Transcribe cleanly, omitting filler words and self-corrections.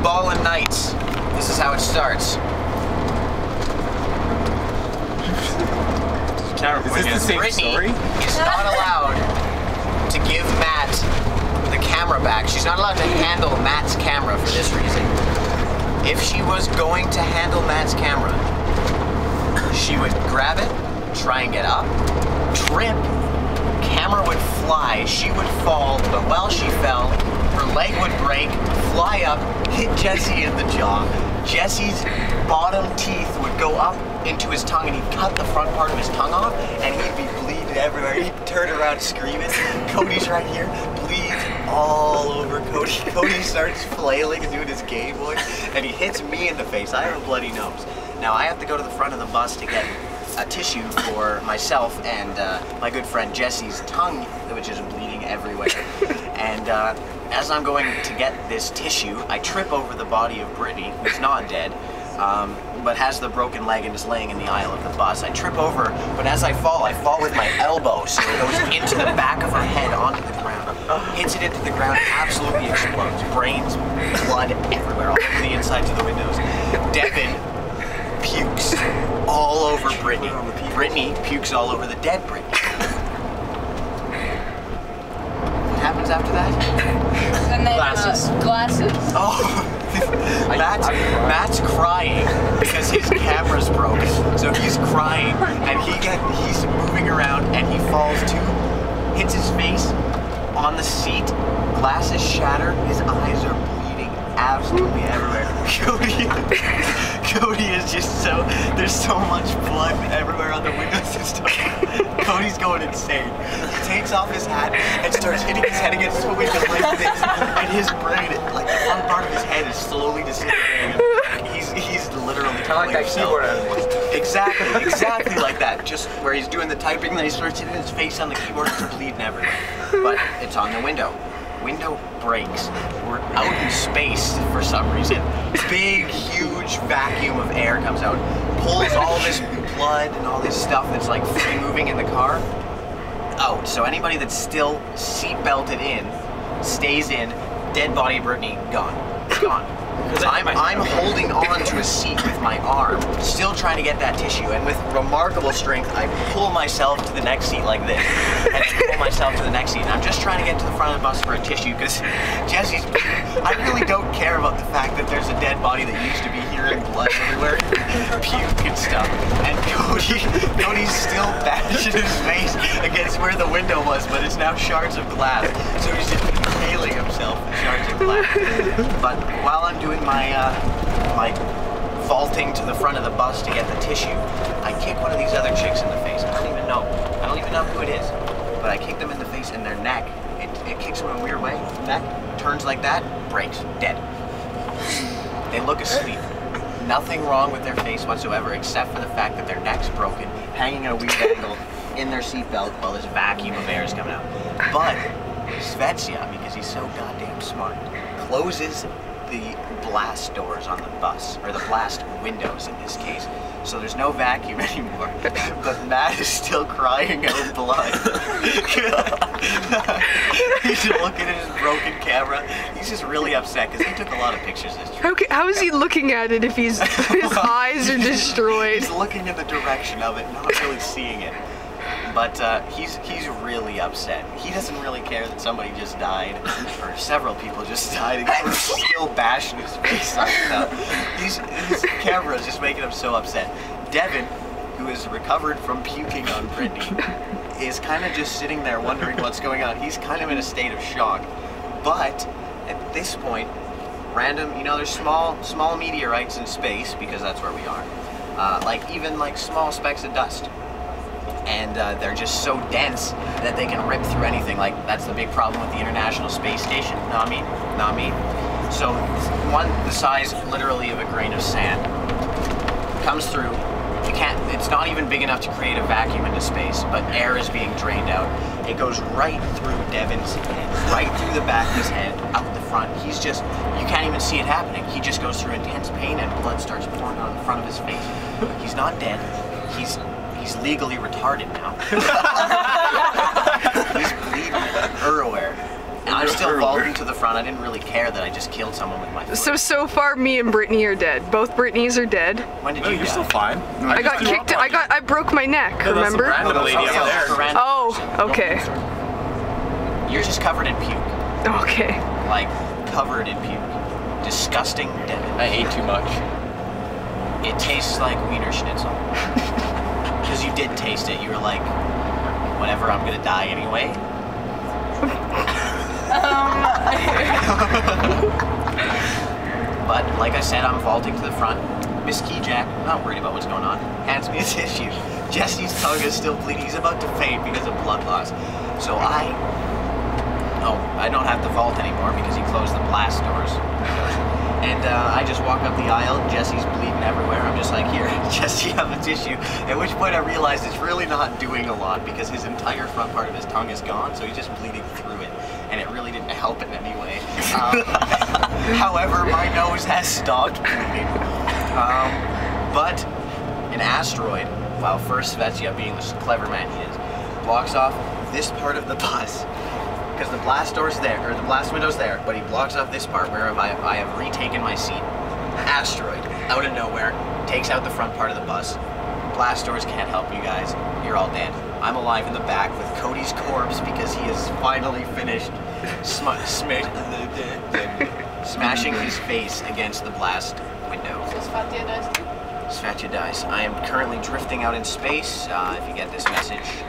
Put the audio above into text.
Ballin' Nights. This is how it starts. Is this the same story? Britney is not allowed to give Matt the camera back. She's not allowed to handle Matt's camera for this reason. If she was going to handle Matt's camera, she would grab it, try and get up, trip, camera would fly, she would fall, but while she fell, her leg would break, fly up, hit Jesse in the jaw. Jesse's bottom teeth would go up into his tongue and he'd cut the front part of his tongue off and he'd be bleeding everywhere. He'd turn around screaming. Cody's right here, bleeds all over Cody. Cody starts flailing and doing his gay voice and he hits me in the face. I have a bloody nose. Now I have to go to the front of the bus to get a tissue for myself and my good friend Jesse's tongue, which is bleeding everywhere. And as I'm going to get this tissue, I trip over the body of Britney, who's not dead, but has the broken leg and is laying in the aisle of the bus. I trip over, but as I fall with my elbow, so it goes into the back of her head onto the ground. Hits it into the ground, absolutely explodes. Brains, blood everywhere, all over the insides of the windows. Devin pukes all over Britney. Britney pukes all over the dead Britney. What happens after that? And then Glasses. Oh, Matt's crying because his camera's broken. So he's crying and he's moving around and he falls too, hits his face on the seat, glasses shatter, his eyes are bleeding absolutely everywhere. Cody is just there's so much blood everywhere on the windows and stuff. Cody's going insane. He takes off his hat and starts hitting his head against the window like this, and his brain, like the front part of his head, is slowly disintegrating. He's literally kind of like that keyboard animal. Exactly like that. Just where he's doing the typing, then he starts hitting his face on the keyboard, it's bleeding everywhere. But it's on the window. Window breaks. We're out in space for some reason. Big, huge vacuum of air comes out, pulls all this blood and all this stuff that's like free moving in the car out. So anybody that's still seat belted in stays in. Dead body Britney gone. I'm holding on to a seat with my arm, still trying to get that tissue, and with remarkable strength, I pull myself to the next seat like this, and pull myself to the next seat, and I'm just trying to get to the front of the bus for a tissue, because Jesse's, I really don't care about the fact that there's a dead body that used to be here and blood everywhere, puke and stuff, and Cody's still bashing his face against where the window was, but it's now shards of glass, so he's just impaling himself in shards of glass. But while I'm doing my vaulting to the front of the bus to get the tissue, I kick one of these other chicks in the face. I don't even know who it is, but I kick them in the face and their neck, it kicks them in a weird way. Neck turns like that, breaks, dead. They look asleep. Nothing wrong with their face whatsoever, except for the fact that their neck's broken, hanging at a weird angle in their seatbelt while this vacuum of air is coming out. But Svetsia, because he's so goddamn smart, closes the blast doors on the bus, or the blast windows in this case, so there's no vacuum anymore, but Matt is still crying out blood. He's looking at his broken camera. He's just really upset because he took a lot of pictures this trip. Okay, how is he looking at it if his eyes are destroyed? He's looking in the direction of it, not really seeing it. But he's really upset. He doesn't really care that somebody just died, or several people just died, and he's still bashing his face on stuff. His camera is just making him so upset. Devin, who is recovered from puking on Britney, is kind of just sitting there wondering what's going on. He's kind of in a state of shock. But at this point, random, there's small meteorites in space, because that's where we are. Even small specks of dust. And they're just so dense that they can rip through anything. That's the big problem with the International Space Station. Not me. So one the size literally of a grain of sand comes through. It's not even big enough to create a vacuum into space, but air is being drained out. It goes right through Devin's head, right through the back of his head, out the front. He's just, you can't even see it happening. He just goes through intense pain and blood starts pouring on the front of his face. He's not dead. He's legally retarded now. He's bleeding everywhere. I'm still vaulting to the front. I didn't really care that I just killed someone with my foot. So far, me and Britney are dead. Both Britneys are dead. When did No, you you're die? still fine. No, I got kicked. I broke my neck. No, that's Remember? a random lady up there. Oh, okay. You're just covered in puke. Okay. Like, covered in puke. Disgusting dead. I ate too much. It tastes like Wiener Schnitzel. Because you did taste it. You were like, whatever, I'm gonna die anyway. But, like I said, I'm vaulting to the front. Miss Keyjack, not worried about what's going on, hands me a tissue. Jesse's tongue is still bleeding. He's about to faint because of blood loss. So I don't have to vault anymore because he closed the blast doors. And I just walk up the aisle. Jesse's bleeding everywhere. I'm just like, here, Jesse, have a tissue. At which point I realized it's really not doing a lot because his entire front part of his tongue is gone, so he's just bleeding through it. And it really didn't help in any way. However, my nose has stopped bleeding. But an asteroid, while first Svetsia, being the clever man he is, blocks off this part of the bus. Because the blast door's there, or the blast window's there, but he blocks off this part where I have retaken my seat. Asteroid, out of nowhere, takes out the front part of the bus. Blast doors can't help you guys. You're all dead. I'm alive in the back with Cody's corpse because he is finally finished smashing his face against the blast window. So Svatya dies too? Svatya dies. I am currently drifting out in space. If you get this message,